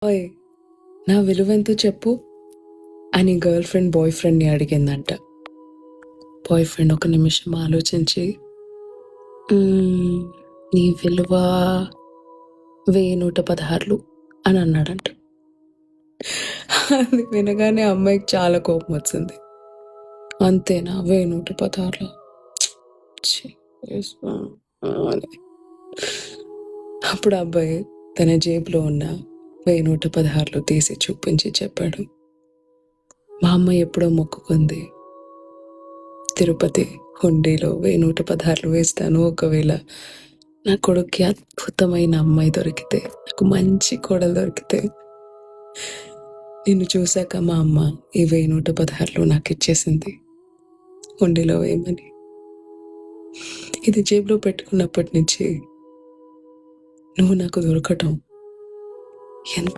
ఓయ్ నా విలువెంతో చెప్పు అని గర్ల్ ఫ్రెండ్ బాయ్ ఫ్రెండ్ని అడిగిందంట. బాయ్ ఫ్రెండ్ ఒక నిమిషం ఆలోచించి నీ విలువ 1116 అని అన్నాడంట. అది వినగానే అమ్మాయికి చాలా కోపం వచ్చింది. అంతేనా 1116 అని. అప్పుడు అబ్బాయి తన జేబులో ఉన్న 1116 తీసి చూపించి చెప్పాడు, మా అమ్మ ఎప్పుడో మొక్కుకుంది, తిరుపతి హుండీలో 1116 వేస్తాను, ఒకవేళ నా కొడుక్కి అద్భుతమైన అమ్మాయి దొరికితే, నాకు మంచి కోడలు దొరికితే, నిన్ను చూశాక మా అమ్మ ఈ 1116 నాకు ఇచ్చేసింది హుండీలో వేయమని. ఇది జేబులో పెట్టుకున్నప్పటి నుంచి నువ్వు నాకు దొరకటం ఎంత